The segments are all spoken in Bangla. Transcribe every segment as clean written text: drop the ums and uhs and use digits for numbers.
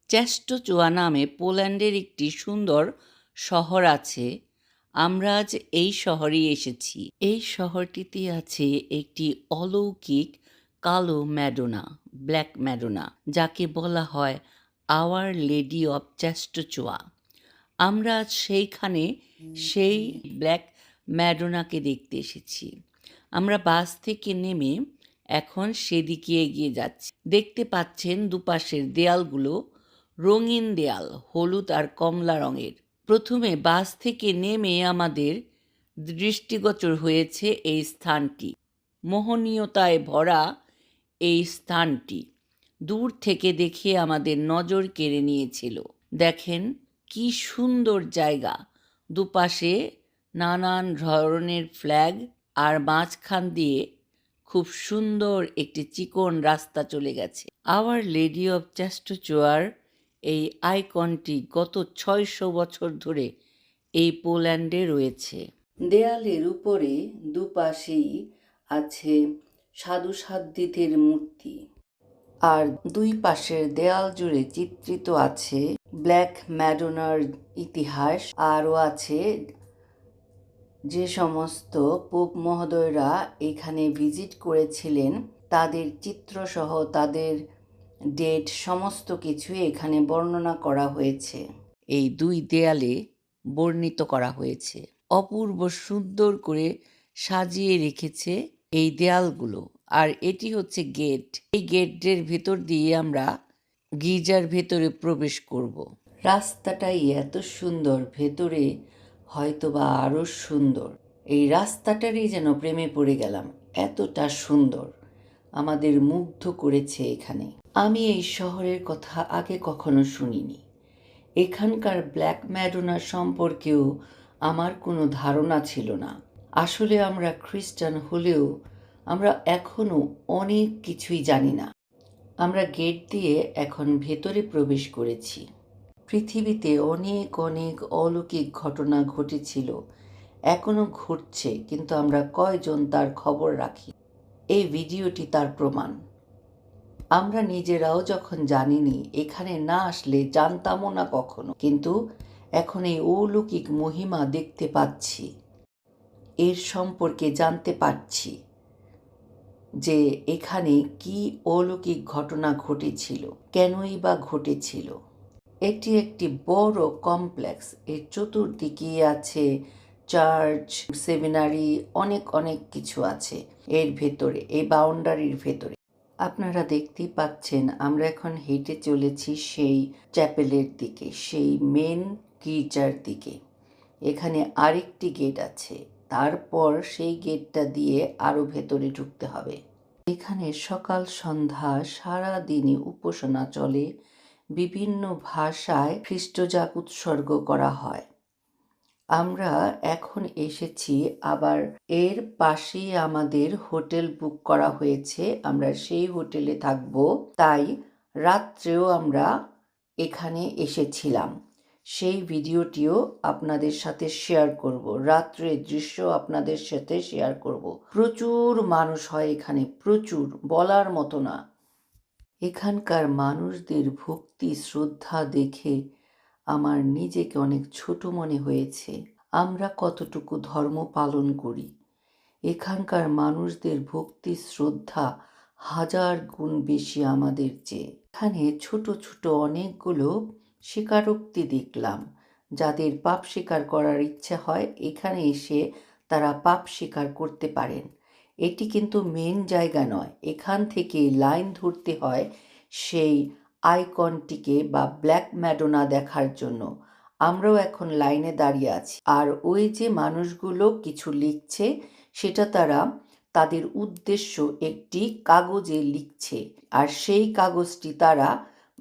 চেস্টোচোয়া নামে পোল্যান্ডের একটি সুন্দর শহর আছে। আমরা আজ এই শহরেই এসেছি। এই শহরটিতে আছে একটি অলৌকিক কালো ম্যাডোনা, ব্ল্যাক ম্যাডোনা, যাকে বলা হয় আওয়ার লেডি অব চেস্টোচোয়া। আমরা আজ সেই ব্ল্যাক ম্যাডোনাকে দেখতে এসেছি। আমরা বাস থেকে নেমে এখন সেদিকে এগিয়ে যাচ্ছি। দেখতে পাচ্ছেন দুপাশের দেয়ালগুলো রঙিন দেয়াল, হলুদ আর কমলা রঙের। প্রথমে বাস থেকে নেমে আমাদের দৃষ্টিগোচর হয়েছে এই স্থানটি। মোহনীয়তায় ভরা এই স্থানটি দূর থেকে দেখে আমাদের নজর কেড়ে নিয়েছিল। দেখেন কি সুন্দর জায়গা, দুপাশে নানান ধরনের ফ্ল্যাগ, আর মাঝখান দিয়ে খুব সুন্দর একটি চিকন রাস্তা চলে গেছে। আওয়ার লেডি অব চেস্টোচোয়ার এই আইকনটি গত 600 বছর ধরে এই পোল্যান্ডে রয়েছে। দেয়ালের উপরে দুপাশেই আছে সাধু সাধ্বীদের মূর্তি, আর দুই পাশের দেয়াল জুড়ে চিত্রিত আছে ব্ল্যাক ম্যাডোনার ইতিহাস। আরও আছে যে সমস্ত পোপ মহোদয়রা এখানে ভিজিট করেছিলেন তাদের চিত্রসহ তাদের ডেট সমস্ত কিছু এখানে বর্ণনা করা হয়েছে। এই দুই দেয়ালে বর্ণিত করা হয়েছে। অপূর্ব সুন্দর করে সাজিয়ে রেখেছে এই দেয়ালগুলো। আর এটি হচ্ছে গেট। এই গেটের ভেতর দিয়ে আমরা গির্জার ভেতরে প্রবেশ করব। রাস্তাটাই এত সুন্দর, ভেতরে হয়তোবা আরও সুন্দর। এই রাস্তাটারই যেন প্রেমে পড়ে গেলাম, এতটা সুন্দর, আমাদের মুগ্ধ করেছে এখানে। আমি এই শহরের কথা আগে কখনো শুনিনি। এখানকার ব্ল্যাক ম্যাডোনা সম্পর্কেও আমার কোনো ধারণা ছিল না। আসলে আমরা খ্রিস্টান হলেও আমরা এখনও অনেক কিছুই জানি না। আমরা গেট দিয়ে এখন ভেতরে প্রবেশ করেছি। পৃথিবীতে অনেক অনেক অলৌকিক ঘটনা ঘটেছিল, এখনও ঘটছে, কিন্তু আমরা কয়জন তার খবর রাখি। এই ভিডিওটি তার প্রমাণ। আমরা নিজেরাও যখন জানিনি, এখানে না আসলে জানতামও না কখনো, কিন্তু এখন এই অলৌকিক মহিমা দেখতে পাচ্ছি, এর সম্পর্কে জানতে পারছি যে এখানে কি অলৌকিক ঘটনা ঘটেছিল, কেনই বা ঘটেছিল। এটি একটি বড় কমপ্লেক্স। এর চতুর্দিকে আছে চার্চ, সেমিনারি, অনেক অনেক কিছু আছে এর ভেতরে, এই বাউন্ডারির ভেতরে। আপনারা দেখতেই পাচ্ছেন আমরা এখন হেঁটে চলেছি সেই চ্যাপেলের দিকে, সেই মেন গির্জার দিকে। এখানে আরেকটি গেট আছে, তারপর সেই গেটটা দিয়ে আরও ভেতরে ঢুকতে হবে। এখানে সকাল সন্ধ্যা সারা দিনই উপাসনা চলে, বিভিন্ন ভাষায় খ্রিস্টজাগ উৎসর্গ করা হয়। আমরা এখন এসেছি, আবার এর পাশেই আমাদের হোটেল বুক করা হয়েছে, আমরা সেই হোটেলে থাকব। তাই রাত্রেও আমরা এখানে এসেছিলাম, সেই ভিডিওটিও আপনাদের সাথে শেয়ার করব, রাত্রের দৃশ্য আপনাদের সাথে শেয়ার করব। প্রচুর মানুষ হয় এখানে, প্রচুর, বলার মতো না। এখানকার মানুষদের ভক্তি শ্রদ্ধা দেখে আমার নিজেকে অনেক ছোট মনে হয়েছে। আমরা কতটুকু ধর্ম পালন করি, এখানকার মানুষদের ভক্তি শ্রদ্ধা হাজার গুণ বেশি আমাদের চেয়ে। এখানে ছোট ছোট অনেকগুলো স্বীকারোক্তি দেখলাম। যাদের পাপ স্বীকার করার ইচ্ছে হয় এখানে এসে তারা পাপ স্বীকার করতে পারেন। এটি কিন্তু মেন জায়গা নয়, এখান থেকে লাইন ধরতে হয় সেই আইকনটিকে বা ব্ল্যাক ম্যাডোনা দেখার জন্য। আমরাও এখন লাইনে দাঁড়িয়ে আছি, আর ওই যে মানুষগুলো কিছু লিখছে সেটা তারা তাদের উদ্দেশ্য একটি কাগজে লিখছে, আর সেই কাগজটি তারা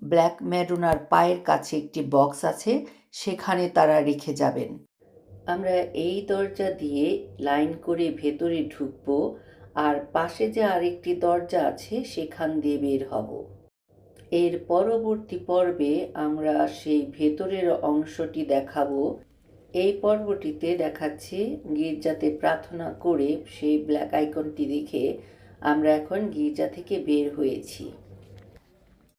ব্ল্যাক ম্যাডোনার পায়ের কাছে একটি বক্স আছে, সেখানে তারা রেখে যাবেন। আমরা এই দরজা দিয়ে লাইন করে ভেতরে ঢুকবো, আর পাশে যে আরেকটি দরজা আছে সেখান দিয়ে বের হব। এর পরবর্তী পর্বে আমরা সেই ভেতরের অংশটি দেখাবো। এই পর্বটিতে দেখাচ্ছি গির্জাতে প্রার্থনা করে সেই ব্ল্যাক আইকনটি দেখে আমরা এখন গির্জা থেকে বের হয়েছি।